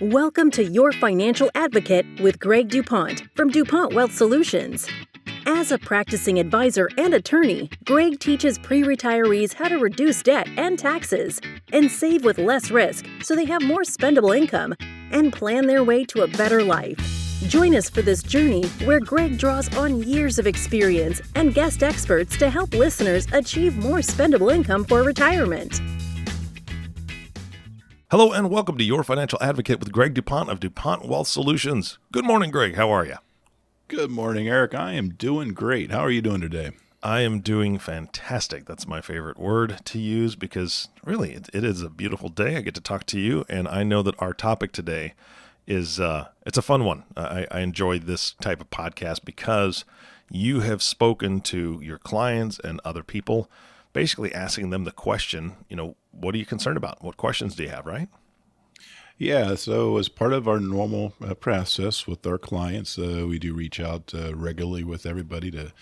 Welcome to Your Financial Advocate with Greg Dupont from Dupont Wealth Solutions. As a practicing advisor and attorney, Greg teaches pre-retirees how to reduce debt and taxes and save with less risk so they have more spendable income and plan their way to a better life. Join us for this journey where Greg draws on years of experience and guest experts to help listeners achieve more spendable income for retirement. Hello and welcome to Your Financial Advocate with Greg Dupont of Dupont Wealth Solutions. Good morning, Greg. How are you? Good morning, Eric. I am doing great. How are you doing today? I am doing fantastic. That's my favorite word to use because really it is a beautiful day. I get to talk to you, and I know that our topic today is it's a fun one. I enjoy this type of podcast because you have spoken to your clients and other people, basically asking them the question, what are you concerned about? What questions do you have, right? Yeah, so as part of our normal process with our clients, we do reach out regularly with everybody to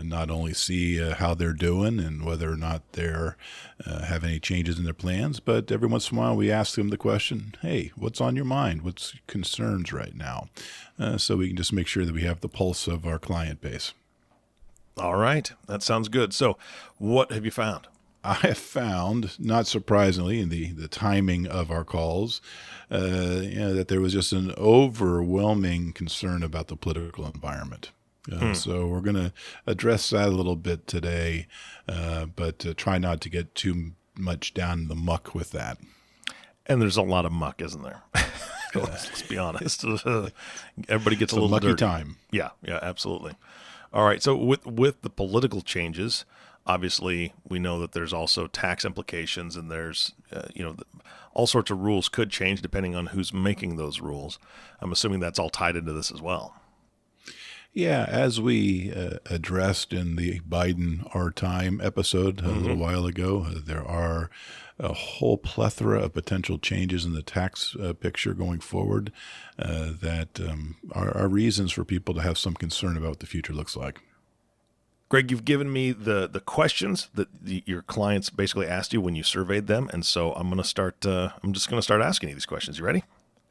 not only see how they're doing and whether or not they're have any changes in their plans, but every once in a while we ask them the question, hey, what's on your mind? What's concerns right now? So we can just make sure that we have the pulse of our client base. All right, that sounds good. So what have you found? I have found, not surprisingly, in the timing of our calls, that there was just an overwhelming concern about the political environment. So we're going to address that a little bit today, but try not to get too much down in the muck with that. And there's a lot of muck, isn't there? Let's be honest. Everybody gets a little mucky dirty. Time. Yeah, absolutely. All right, so with the political changes, obviously, we know that there's also tax implications, and there's, all sorts of rules could change depending on who's making those rules. I'm assuming that's all tied into this as well. Yeah, as we addressed in the Biden Our Time episode a little while ago, there are a whole plethora of potential changes in the tax picture going forward that are reasons for people to have some concern about what the future looks like. Greg, you've given me the questions that your clients basically asked you when you surveyed them, and so I'm just going to start asking you these questions. You ready?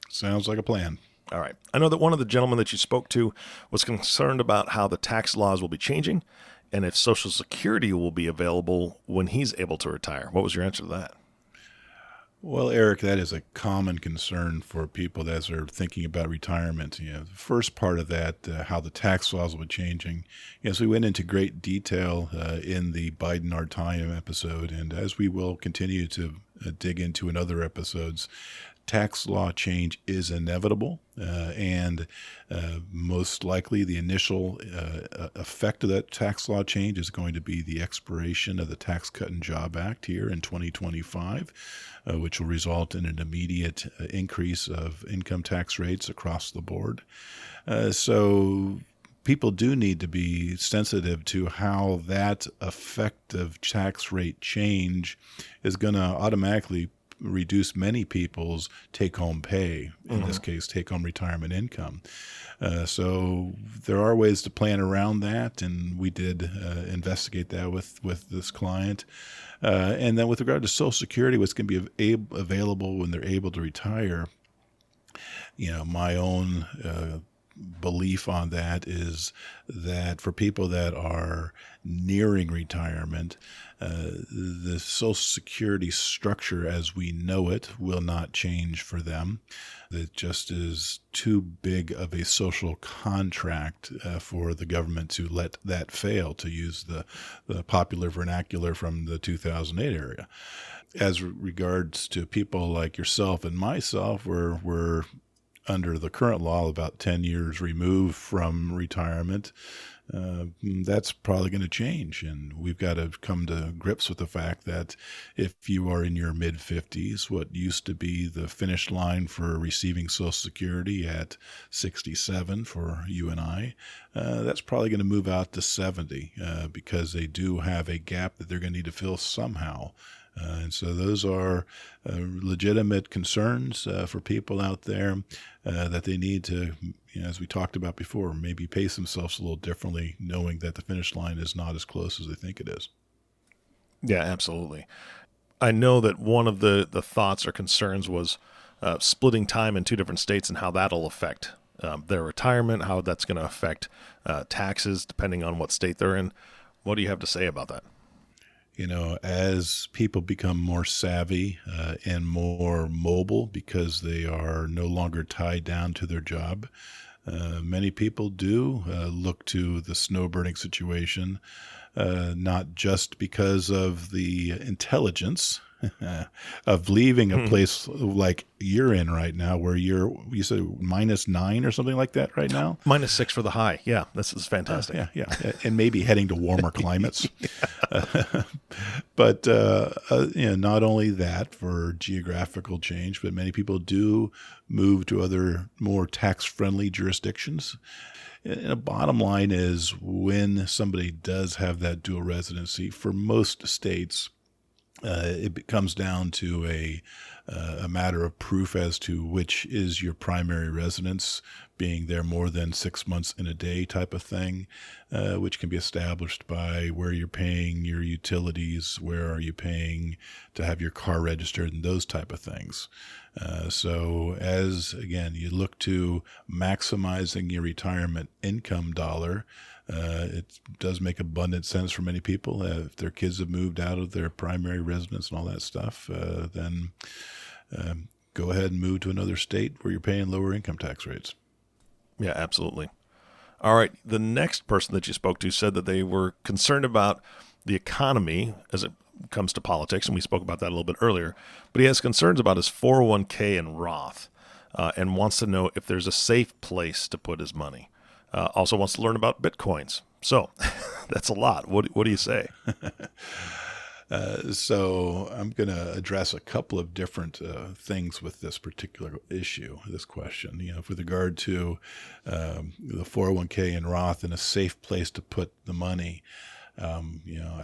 Sounds like a plan. All right. I know that one of the gentlemen that you spoke to was concerned about how the tax laws will be changing and if Social Security will be available when he's able to retire. What was your answer to that? Well, Eric, that is a common concern for people that are thinking about retirement. The first part of that, how the tax laws will be changing. So we went into great detail in the Biden Our Time episode, and as we will continue to dig into in other episodes, tax law change is inevitable, and most likely the initial effect of that tax law change is going to be the expiration of the Tax Cut and Job Act here in 2025, which will result in an immediate increase of income tax rates across the board. So people do need to be sensitive to how that effective tax rate change is going to automatically reduce many people's take-home pay, in this case, take-home retirement income. So there are ways to plan around that, and we did investigate that with this client. And then with regard to Social Security, what's going to be available when they're able to retire, my own belief on that is that for people that are nearing retirement, the Social Security structure as we know it will not change for them. It just is too big of a social contract for the government to let that fail, to use the popular vernacular from the 2008 area. As regards to people like yourself and myself, we're under the current law about 10 years removed from retirement. That's probably going to change, and we've got to come to grips with the fact that if you are in your mid-50s, what used to be the finish line for receiving Social Security at 67 for you and I, that's probably going to move out to 70 because they do have a gap that they're going to need to fill somehow. And so those are legitimate concerns for people out there that they need to, as we talked about before, maybe pace themselves a little differently, knowing that the finish line is not as close as they think it is. Yeah, absolutely. I know that one of the thoughts or concerns was splitting time in two different states and how that'll affect their retirement, how that's going to affect taxes depending on what state they're in. What do you have to say about that? As people become more savvy and more mobile because they are no longer tied down to their job, many people do look to the snowbirding situation, not just because of the intelligence of leaving a place like you're in right now, where you said -9 or something like that right now. -6 for the high. Yeah, this is fantastic. Yeah, and maybe heading to warmer climates. But not only that for geographical change, but many people do move to other more tax-friendly jurisdictions. And the bottom line is, when somebody does have that dual residency, for most states, it comes down to a matter of proof as to which is your primary residence, being there more than 6 months in a day type of thing, which can be established by where you're paying your utilities, where are you paying to have your car registered, and those type of things. So as, again, you look to maximizing your retirement income dollar, it does make abundant sense for many people. If their kids have moved out of their primary residence and all that stuff, then go ahead and move to another state where you're paying lower income tax rates. Yeah, absolutely. All right. The next person that you spoke to said that they were concerned about the economy as it comes to politics, and we spoke about that a little bit earlier, but he has concerns about his 401k and Roth, and wants to know if there's a safe place to put his money. Also wants to learn about Bitcoins. So that's a lot. What do you say? So I'm going to address a couple of different things with this particular issue, this question. With regard to the 401k and Roth and a safe place to put the money.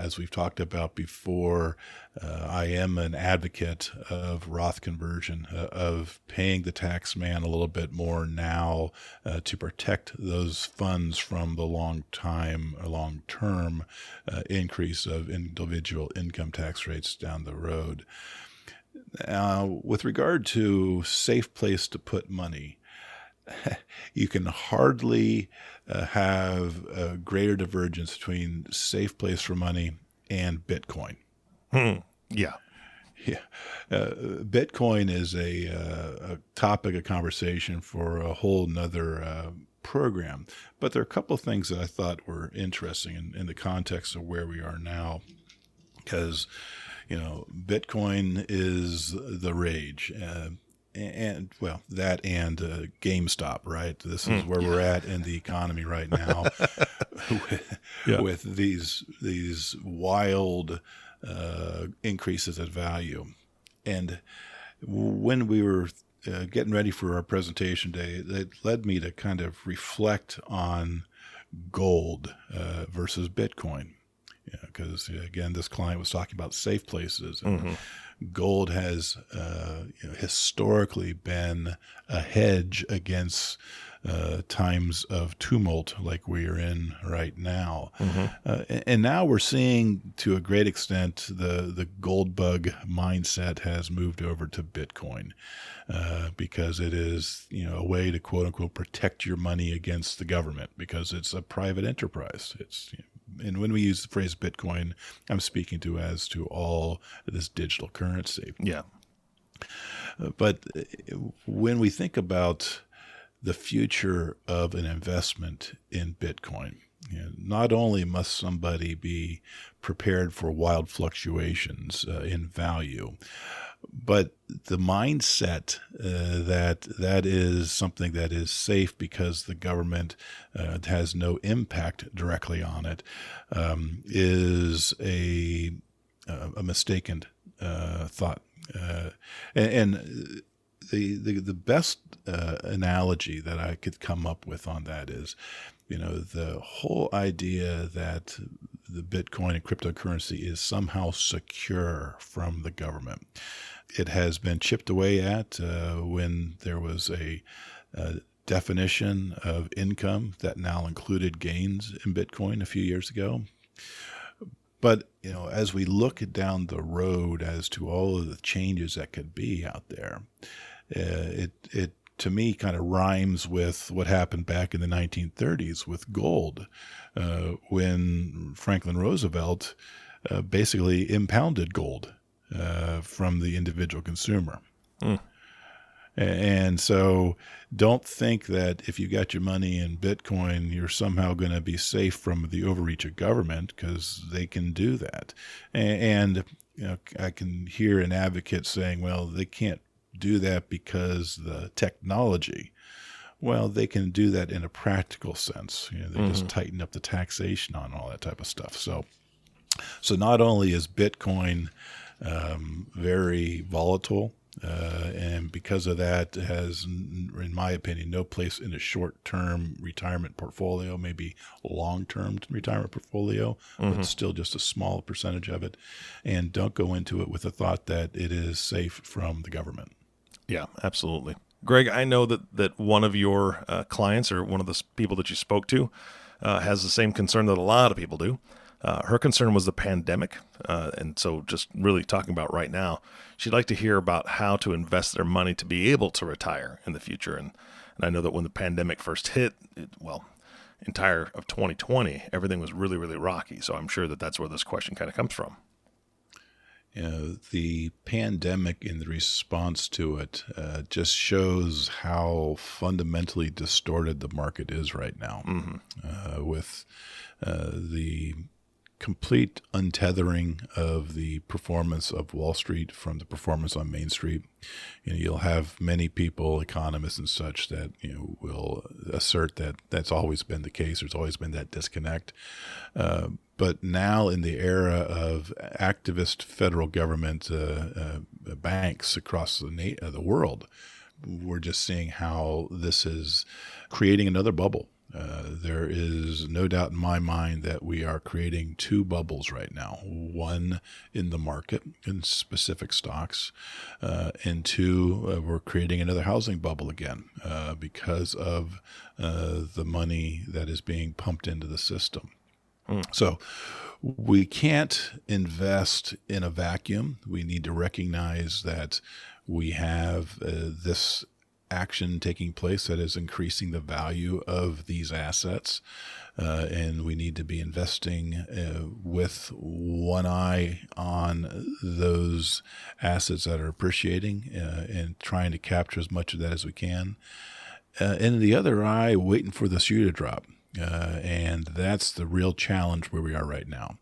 As we've talked about before, I am an advocate of Roth conversion, of paying the tax man a little bit more now to protect those funds from the long-term increase of individual income tax rates down the road. With regard to safe place to put money, you can hardly have a greater divergence between safe place for money and Bitcoin. Yeah. Bitcoin is a topic of conversation for a whole nother program. But there are a couple of things that I thought were interesting in the context of where we are now, because, Bitcoin is the rage. And that and GameStop, right? This is where we're at in the economy right now, with these wild increases at value. And when we were getting ready for our presentation day, it led me to kind of reflect on gold versus Bitcoin. Because again, this client was talking about safe places, and gold has historically been a hedge against times of tumult like we are in right now. And now we're seeing, to a great extent, the gold bug mindset has moved over to Bitcoin because it is a way to, quote unquote, protect your money against the government, because it's a private enterprise. And when we use the phrase Bitcoin, I'm speaking to as to all this digital currency. Yeah. But when we think about the future of an investment in Bitcoin, not only must somebody be prepared for wild fluctuations in value, but the mindset that is something that is safe because the government has no impact directly on it is a mistaken thought. And the best analogy that I could come up with on that is, the whole idea that the Bitcoin and cryptocurrency is somehow secure from the government. It has been chipped away at when there was a definition of income that now included gains in Bitcoin a few years ago. But, as we look down the road as to all of the changes that could be out there, it to me kind of rhymes with what happened back in the 1930s with gold, when Franklin Roosevelt basically impounded gold from the individual consumer. Mm. And so don't think that if you got your money in Bitcoin, you're somehow going to be safe from the overreach of government, because they can do that. And I can hear an advocate saying, well, they can't do that because the technology. Well, they can do that in a practical sense. They just tighten up the taxation on all that type of stuff. So not only is Bitcoin very volatile, and because of that, has, in my opinion, no place in a short-term retirement portfolio, maybe long-term retirement portfolio, but still just a small percentage of it. And don't go into it with the thought that it is safe from the government. Yeah, absolutely. Greg, I know that one of your clients, or one of the people that you spoke to, has the same concern that a lot of people do. Her concern was the pandemic. And so just really talking about right now, she'd like to hear about how to invest their money to be able to retire in the future. And I know that when the pandemic first hit, entire of 2020, everything was really, really rocky. So I'm sure that that's where this question kind of comes from. The pandemic and the response to it just shows how fundamentally distorted the market is right now, with the complete untethering of the performance of Wall Street from the performance on Main Street. You'll have many people, economists and such, that will assert that that's always been the case. There's always been that disconnect. But now, in the era of activist federal government banks across the world, we're just seeing how this is creating another bubble. There is no doubt in my mind that we are creating two bubbles right now. One in the market, in specific stocks, and two, we're creating another housing bubble again because of the money that is being pumped into the system. So we can't invest in a vacuum. We need to recognize that we have this action taking place that is increasing the value of these assets, and we need to be investing with one eye on those assets that are appreciating and trying to capture as much of that as we can, and the other eye waiting for the shoe to drop. And that's the real challenge where we are right now.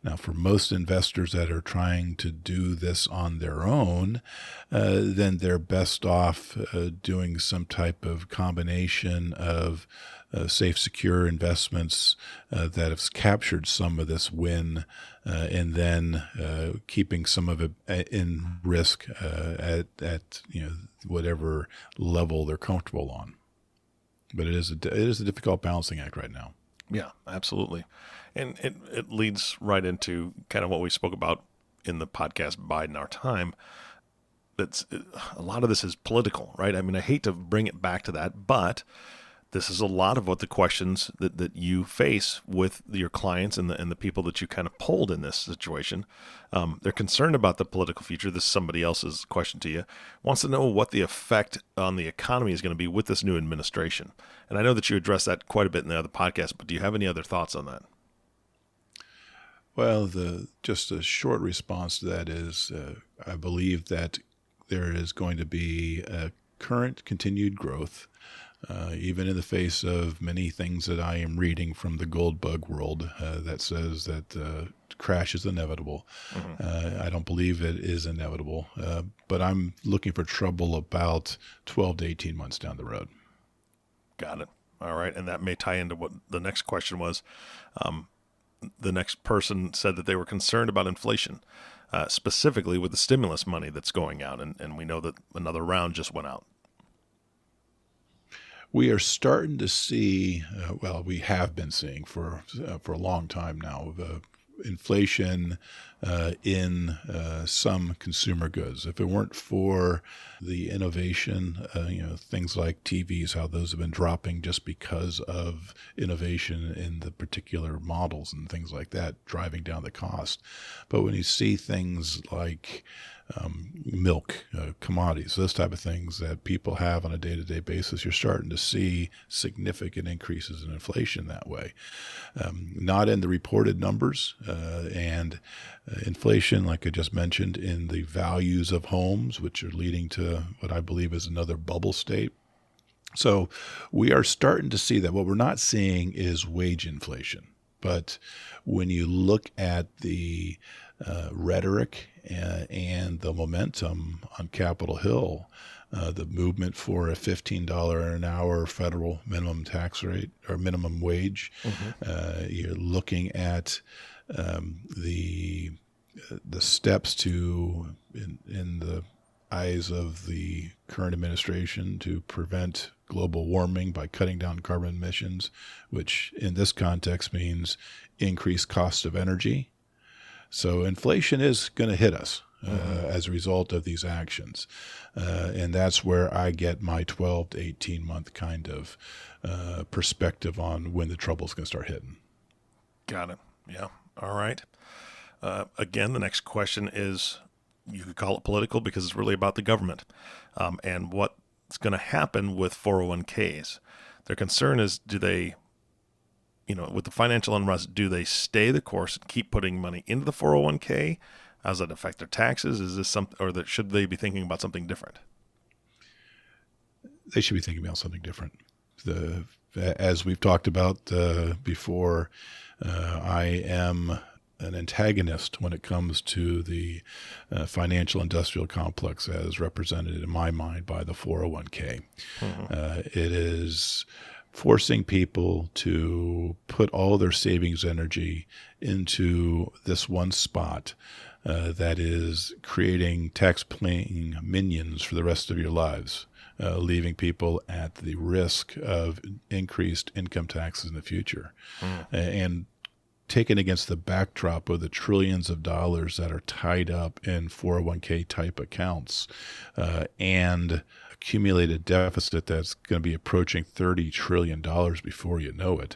Now, for most investors that are trying to do this on their own, then they're best off doing some type of combination of safe, secure investments that have captured some of this win, and then keeping some of it in risk at whatever level they're comfortable on. But it is a difficult balancing act right now. Yeah, absolutely. And it leads right into kind of what we spoke about in the podcast Biding Our Time. That's a lot of this is political, right? I mean, I hate to bring it back to that, but this is a lot of what the questions that you face with your clients and the people that you kind of polled in this situation. They're concerned about the political future. This is somebody else's question to you. Wants to know what the effect on the economy is going to be with this new administration. And I know that you addressed that quite a bit in the other podcast, but do you have any other thoughts on that? Well, just a short response to that is I believe that there is going to be a current continued growth, even in the face of many things that I am reading from the gold bug world that says that crash is inevitable. I don't believe it is inevitable, but I'm looking for trouble about 12 to 18 months down the road. Got it. All right. And that may tie into what the next question was. The next person said that they were concerned about inflation, specifically with the stimulus money that's going out. And we know that another round just went out. We are starting to see, we have been seeing for a long time now, inflation in some consumer goods. If it weren't for the innovation, things like TVs, how those have been dropping just because of innovation in the particular models and things like that, driving down the cost. But when you see things like milk, commodities, those type of things that people have on a day-to-day basis, you're starting to see significant increases in inflation that way. Not in the reported numbers, and inflation, like I just mentioned, in the values of homes, which are leading to what I believe is another bubble state. So we are starting to see that. What we're not seeing is wage inflation. But when you look at the rhetoric and the momentum on Capitol Hill, the movement for a $15 an hour federal minimum tax rate or minimum wage, you're looking at the steps to, in the eyes of the current administration, to prevent global warming by cutting down carbon emissions, which in this context means increased cost of energy. So inflation is going to hit us as a result of these actions. And that's where I get my 12 to 18 month kind of perspective on when the trouble's going to start hitting. Got it. Yeah. All right. Again, the next question is, you could call it political because it's really about the government and what's going to happen with 401ks. Their concern is, do they, with the financial unrest, do they stay the course and keep putting money into the 401k? How does that affect their taxes? Is this something, or should they be thinking about something different? They should be thinking about something different. As we've talked about before, I am an antagonist when it comes to the financial industrial complex as represented in my mind by the 401k. It is forcing people to put all their savings energy into this one spot that is creating tax-paying minions for the rest of your lives, leaving people at the risk of increased income taxes in the future. And taken against the backdrop of the trillions of dollars that are tied up in 401k type accounts and accumulated deficit that's going to be approaching $30 trillion before you know it.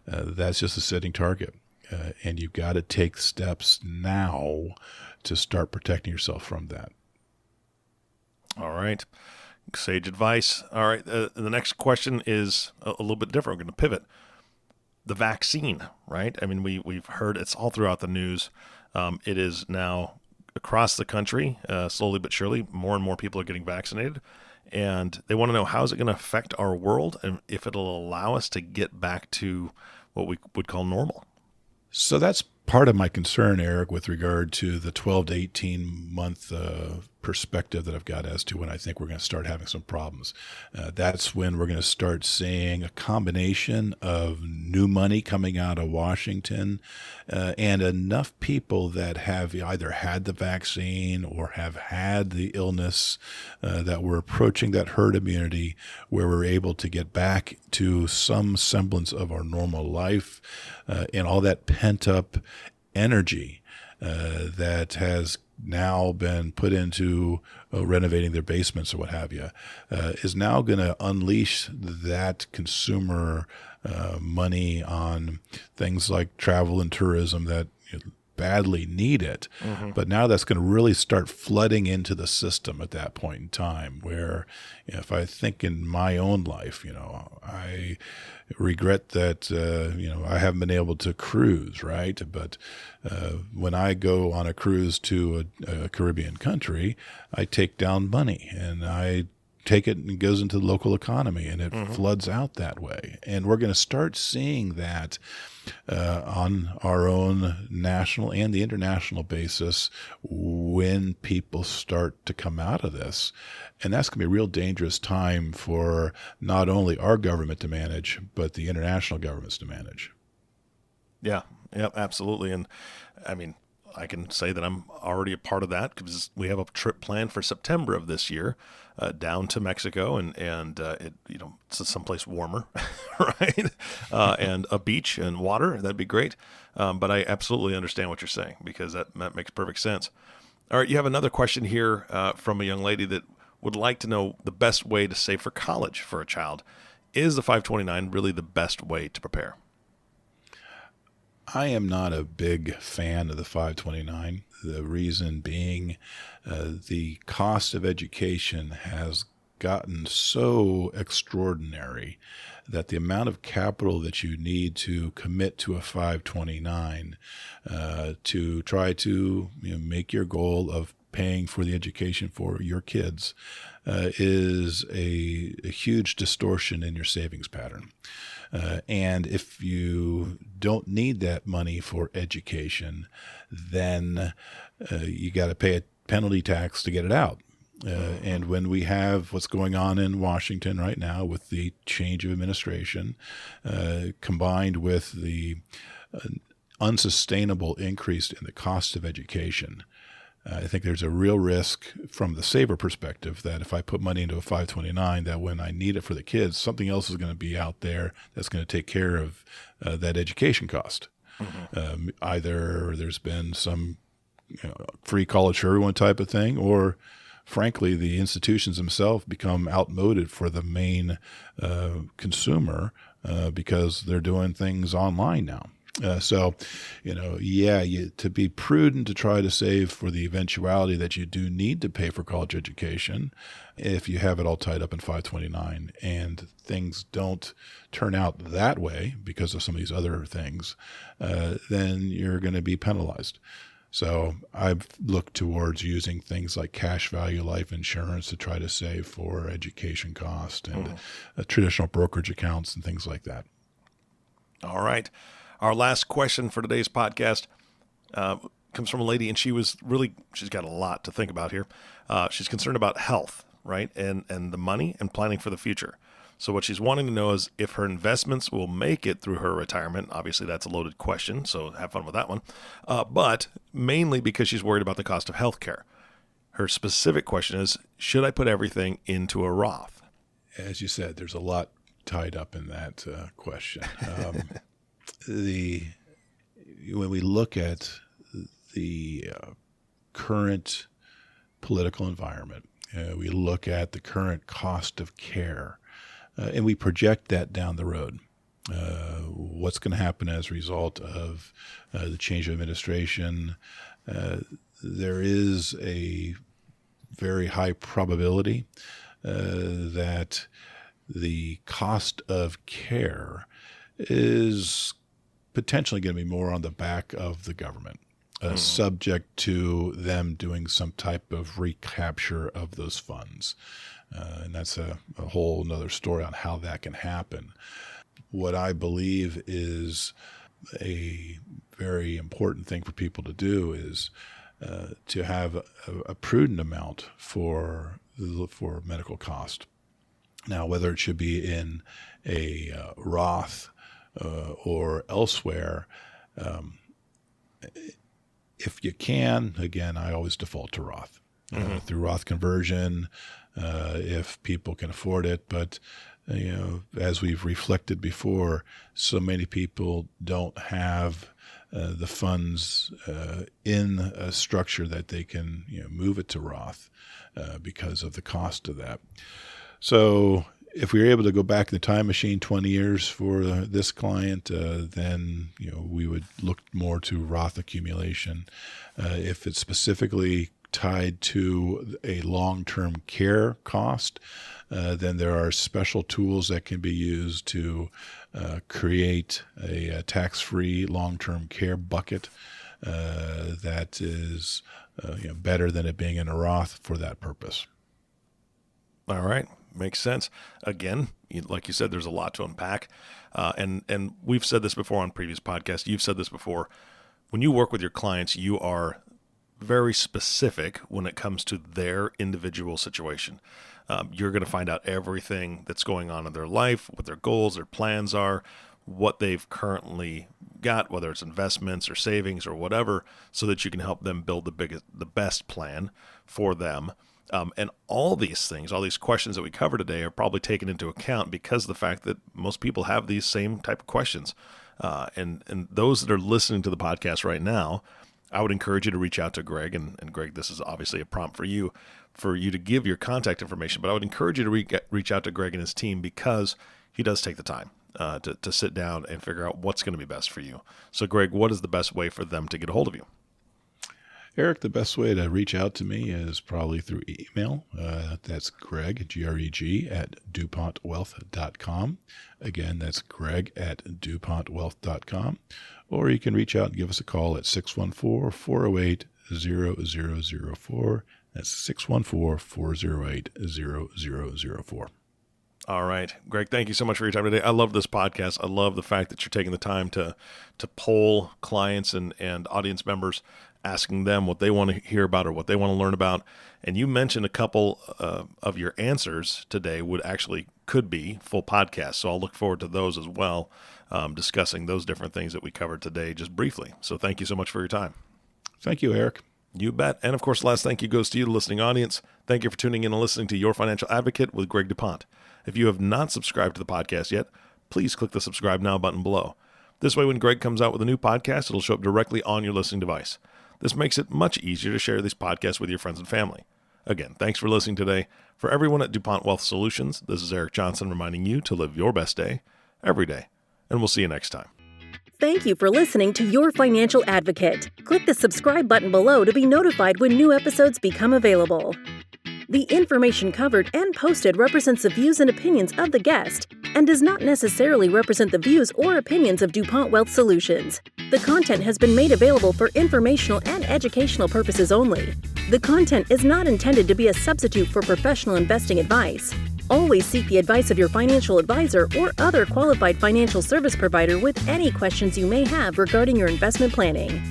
That's just a sitting target. And you've got to take steps now to start protecting yourself from that. All right. Sage advice. All right. The next question is a little bit different. We're going to pivot. The vaccine, right? I mean, we've heard it's all throughout the news. It is now across the country, slowly but surely, more and more people are getting vaccinated. And they want to know, how is it going to affect our world and if it'll allow us to get back to what we would call normal? So that's part of my concern, Eric, with regard to the 12 to 18 month perspective that I've got as to when I think we're going to start having some problems. That's when we're going to start seeing a combination of new money coming out of Washington and enough people that have either had the vaccine or have had the illness that we're approaching that herd immunity where we're able to get back to some semblance of our normal life and all that pent up energy that has now been put into renovating their basements or what have you, is now going to unleash that consumer money on things like travel and tourism that badly need it. But now that's going to really start flooding into the system at that point in time where, if I think in my own life, I regret that, I haven't been able to cruise, right? But when I go on a cruise to a Caribbean country, I take down money and I take it and it goes into the local economy and it floods out that way. And we're going to start seeing that on our own national and the international basis when people start to come out of this. And that's going to be a real dangerous time for not only our government to manage, but the international governments to manage. Yeah, absolutely. And I mean, I can say that I'm already a part of that because we have a trip planned for September of this year down to Mexico and it's someplace warmer, right? And a beach and water. That'd be great. But I absolutely understand what you're saying because that makes perfect sense. All right. You have another question here from a young lady that would like to know the best way to save for college for a child. Is the 529 really the best way to prepare? I am not a big fan of the 529. The reason being the cost of education has gotten so extraordinary that the amount of capital that you need to commit to a 529 to try to make your goal of paying for the education for your kids is a huge distortion in your savings pattern. And if you don't need that money for education, then you got to pay a penalty tax to get it out. And when we have what's going on in Washington right now with the change of administration, combined with the unsustainable increase in the cost of education, I think there's a real risk from the saver perspective that if I put money into a 529, that when I need it for the kids, something else is going to be out there that's going to take care of that education cost. Either there's been some free college for everyone type of thing, or frankly, the institutions themselves become outmoded for the main consumer because they're doing things online now. To be prudent to try to save for the eventuality that you do need to pay for college education, if you have it all tied up in 529 and things don't turn out that way because of some of these other things, then you're going to be penalized. So I've looked towards using things like cash value life insurance to try to save for education cost and traditional brokerage accounts and things like that. All right. Our last question for today's podcast comes from a lady, and she's got a lot to think about here. She's concerned about health, right? And the money and planning for the future. So what she's wanting to know is if her investments will make it through her retirement. Obviously, that's a loaded question, so have fun with that one. But mainly because she's worried about the cost of health care. Her specific question is, should I put everything into a Roth? As you said, there's a lot tied up in that question. When we look at the current political environment, we look at the current cost of care, and we project that down the road. What's going to happen as a result of the change of administration? There is a very high probability that the cost of care is potentially going to be more on the back of the government, subject to them doing some type of recapture of those funds. And that's a whole nother story on how that can happen. What I believe is a very important thing for people to do is to have a prudent amount for medical cost. Now, whether it should be in a Roth or elsewhere, if you can, again, I always default to Roth through Roth conversion, if people can afford it. But as we've reflected before, so many people don't have the funds in a structure that they can move it to Roth because of the cost of that. So if we were able to go back in the time machine 20 years for this client, then we would look more to Roth accumulation. If it's specifically tied to a long-term care cost, then there are special tools that can be used to create a tax-free long-term care bucket that is better than it being in a Roth for that purpose. All right. Makes sense. Again, like you said, there's a lot to unpack. And we've said this before on previous podcasts. You've said this before. When you work with your clients, you are very specific when it comes to their individual situation. You're going to find out everything that's going on in their life, what their goals, their plans are, what they've currently got, whether it's investments or savings or whatever, so that you can help them build the best plan for them. And all these things, all these questions that we cover today are probably taken into account because of the fact that most people have these same type of questions. And those that are listening to the podcast right now, I would encourage you to reach out to Greg. And Greg, this is obviously a prompt for you to give your contact information. But I would encourage you to reach out to Greg and his team because he does take the time. to sit down and figure out what's going to be best for you. So, Greg, what is the best way for them to get a hold of you? Eric, the best way to reach out to me is probably through email. That's Greg, Greg, at DuPontWealth.com. Again, that's Greg at DuPontWealth.com. Or you can reach out and give us a call at 614-408-0004. That's 614-408-0004. All right. Greg, thank you so much for your time today. I love this podcast. I love the fact that you're taking the time to poll clients and audience members, asking them what they want to hear about or what they want to learn about. And you mentioned a couple of your answers today could be full podcasts. So I'll look forward to those as well, discussing those different things that we covered today just briefly. So thank you so much for your time. Thank you, Eric. You bet. And of course, the last thank you goes to you, the listening audience. Thank you for tuning in and listening to Your Financial Advocate with Greg Dupont. If you have not subscribed to the podcast yet, please click the subscribe now button below. This way, when Greg comes out with a new podcast, it'll show up directly on your listening device. This makes it much easier to share these podcasts with your friends and family. Again, thanks for listening today. For everyone at DuPont Wealth Solutions, this is Eric Johnson reminding you to live your best day every day. And we'll see you next time. Thank you for listening to Your Financial Advocate. Click the subscribe button below to be notified when new episodes become available. The information covered and posted represents the views and opinions of the guest and does not necessarily represent the views or opinions of DuPont Wealth Solutions. The content has been made available for informational and educational purposes only. The content is not intended to be a substitute for professional investing advice. Always seek the advice of your financial advisor or other qualified financial service provider with any questions you may have regarding your investment planning.